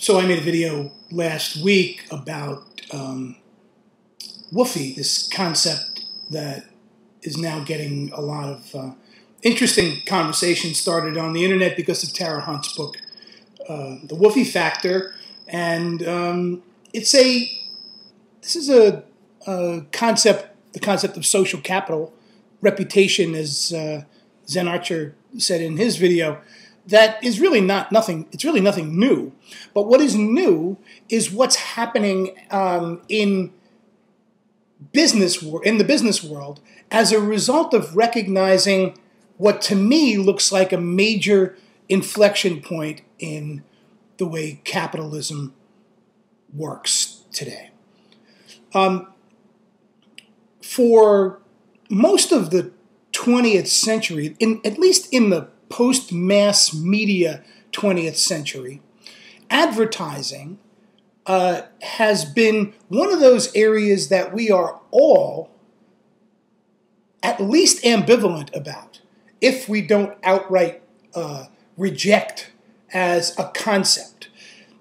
So I made a video last week about Whuffie, this concept that is now getting a lot of interesting conversation started on the internet because of Tara Hunt's book, The Whuffie Factor. And this is a concept, the concept of social capital, reputation, as Zen Archer said in his video, that is really nothing. It's really nothing new. But what is new is what's happening in the business world as a result of recognizing what to me looks like a major inflection point in the way capitalism works today. For most of the 20th century, at least in the post-mass media 20th century, advertising has been one of those areas that we are all at least ambivalent about, if we don't outright reject as a concept.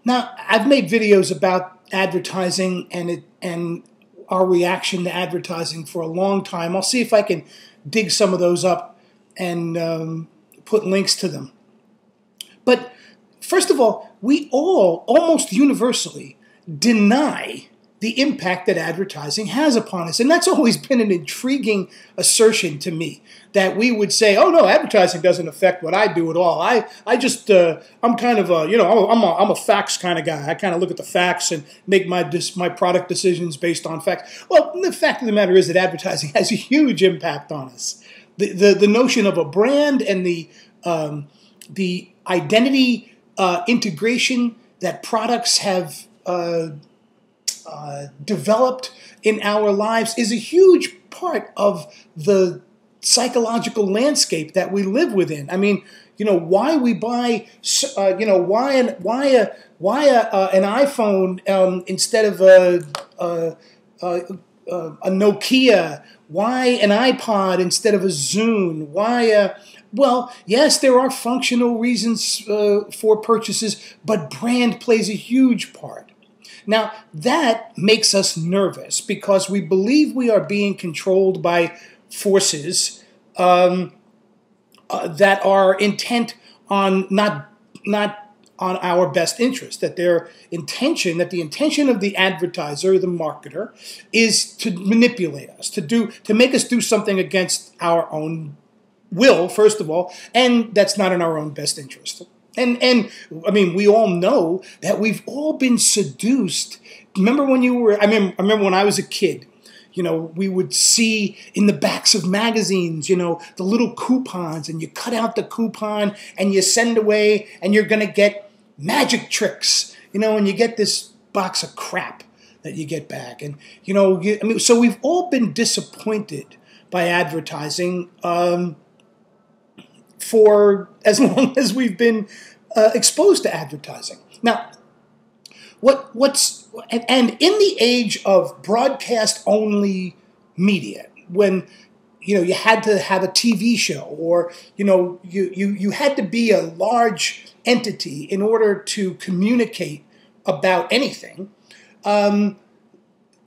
Now, I've made videos about advertising and our reaction to advertising for a long time. I'll see if I can dig some of those up and put links to them. But first of all, we all, almost universally, deny the impact that advertising has upon us. And that's always been an intriguing assertion to me, that we would say, oh no, advertising doesn't affect what I do at all. I'm kind of a, I'm a facts kind of guy. I kind of look at the facts and make my product decisions based on facts. Well, the fact of the matter is that advertising has a huge impact on us. The notion of a brand and the identity integration that products have developed in our lives is a huge part of the psychological landscape that we live within. I mean, why we buy, why an iPhone instead of a Nokia? Why an iPod instead of a Zune? Why well, yes, there are functional reasons for purchases, but brand plays a huge part. Now, that makes us nervous because we believe we are being controlled by forces that are intent on not on our best interest, that the intention of the advertiser, the marketer, is to manipulate us, to make us do something against our own will, first of all, and that's not in our own best interest. And I mean, we all know that we've all been seduced. Remember when I remember when I was a kid, we would see in the backs of magazines, the little coupons, and you cut out the coupon and you send away and you're going to get magic tricks, and you get this box of crap that you get back. And, so we've all been disappointed by advertising for as long as we've been exposed to advertising. Now, and in the age of broadcast-only media, when you had to have a TV show, or you had to be a large entity in order to communicate about anything,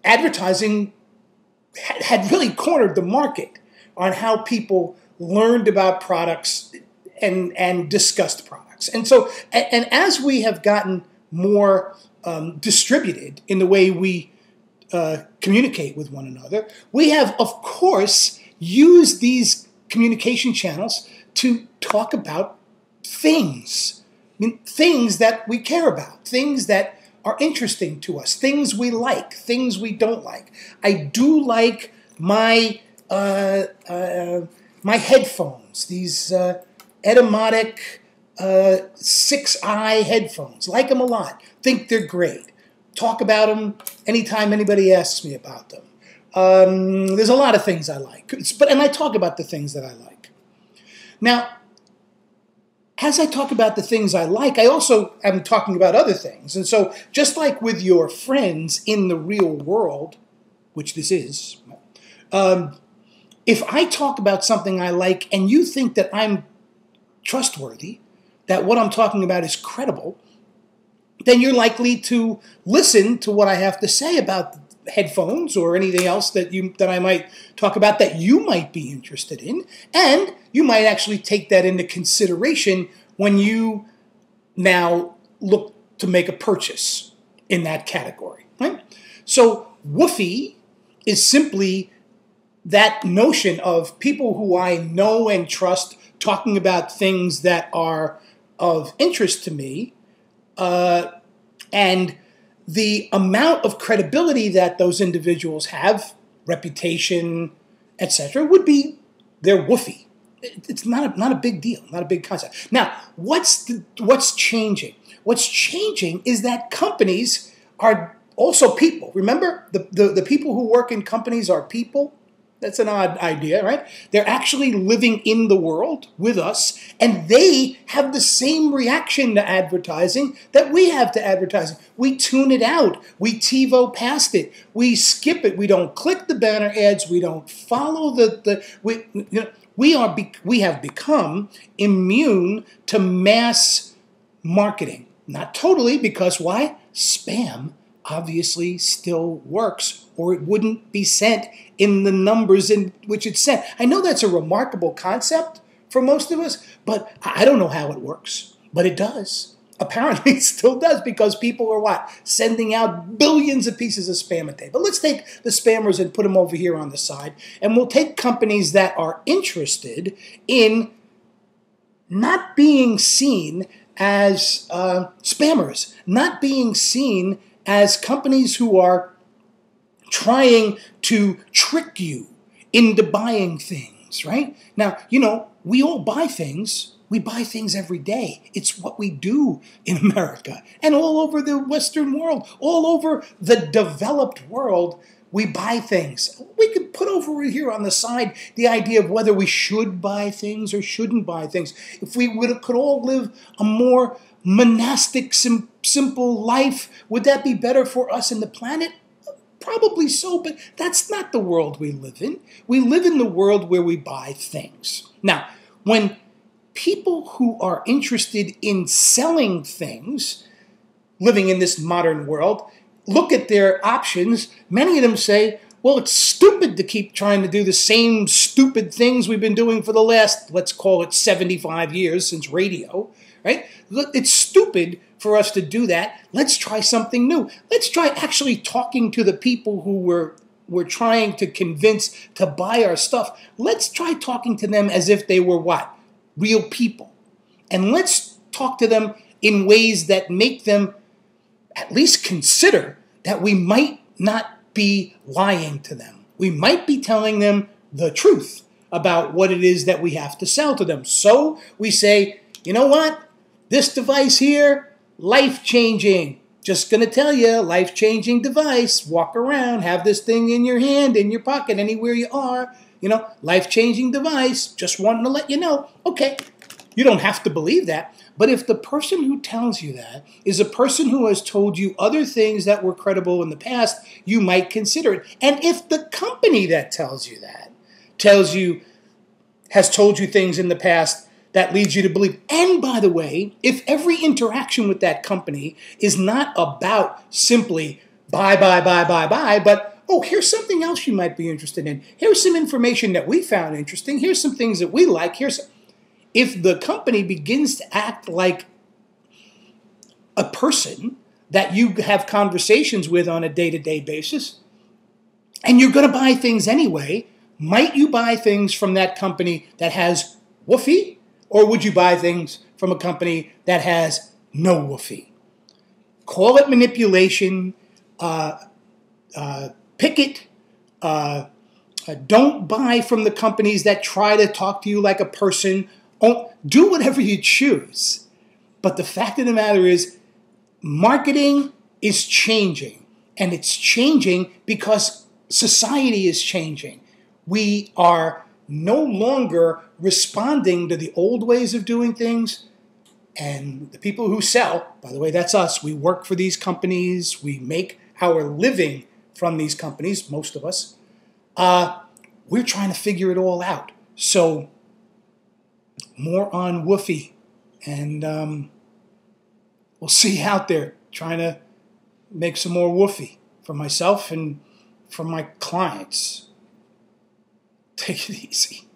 advertising had really cornered the market on how people learned about products and discussed products. And so, and as we have gotten more distributed in the way we communicate with one another, we have, of course, used these communication channels to talk about things. I mean, things that we care about, things that are interesting to us, things we like, things we don't like. I do like my headphones, these Etymotic 6i headphones. Like them a lot. Think they're great. Talk about them anytime anybody asks me about them. There's a lot of things I like, and I talk about the things that I like. Now, as I talk about the things I like, I also am talking about other things. And so, just like with your friends in the real world, which this is, if I talk about something I like and you think that I'm trustworthy, that what I'm talking about is credible, then you're likely to listen to what I have to say about headphones or anything else that I might talk about that you might be interested in, and you might actually take that into consideration when you now look to make a purchase in that category, right? So Whuffie is simply that notion of people who I know and trust talking about things that are of interest to me, and the amount of credibility that those individuals have, reputation, etc., would be their Whuffie. It's not a big deal, not a big concept. Now, what's changing? What's changing is that companies are also people. Remember, the people who work in companies are people. That's an odd idea, right? They're actually living in the world with us, and they have the same reaction to advertising that we have to advertising. We tune it out. We TiVo past it. We skip it. We don't click the banner ads. We don't follow we have become immune to mass marketing. Not totally, because why? Spam obviously still works, or it wouldn't be sent in the numbers in which it's sent. I know that's a remarkable concept for most of us, but I don't know how it works. But it does. Apparently it still does, because people are what? Sending out billions of pieces of spam a day. But let's take the spammers and put them over here on the side, and we'll take companies that are interested in not being seen as spammers, not being seen as companies who are trying to trick you into buying things, right? Now, we all buy things. We buy things every day. It's what we do in America and all over the Western world, all over the developed world. We buy things. We could put over here on the side the idea of whether we should buy things or shouldn't buy things. If we could all live a more monastic, simple life, would that be better for us and the planet? Probably so, but that's not the world we live in. We live in the world where we buy things. Now, when people who are interested in selling things, living in this modern world, look at their options, many of them say, well, it's stupid to keep trying to do the same stupid things we've been doing for the last, let's call it 75 years since radio, right? It's stupid for us to do that. Let's try something new. Let's try actually talking to the people who we're trying to convince to buy our stuff. Let's try talking to them as if they were what? Real people. And let's talk to them in ways that make them at least consider that we might not be lying to them. We might be telling them the truth about what it is that we have to sell to them. So we say, you know what? This device here, life-changing. Just going to tell you, life-changing device. Walk around, have this thing in your hand, in your pocket, anywhere you are. Life-changing device. Just wanting to let you know. Okay, you don't have to believe that. But if the person who tells you that is a person who has told you other things that were credible in the past, you might consider it. And if the company that tells you that has told you things in the past that leads you to believe. And by the way, if every interaction with that company is not about simply buy, but oh, here's something else you might be interested in. Here's some information that we found interesting. Here's some things that we like. If the company begins to act like a person that you have conversations with on a day-to-day basis, and you're going to buy things anyway, might you buy things from that company that has Whuffie? Or would you buy things from a company that has no Whuffie? Call it manipulation. Pick it. Don't buy from the companies that try to talk to you like a person. Do whatever you choose. But the fact of the matter is, marketing is changing. And it's changing because society is changing. We are no longer responding to the old ways of doing things. And the people who sell, by the way, that's us. We work for these companies. We make our living from these companies, most of us. We're trying to figure it all out. So more on Whuffie. And we'll see you out there. trying to make some more Whuffie for myself and for my clients. Take it easy.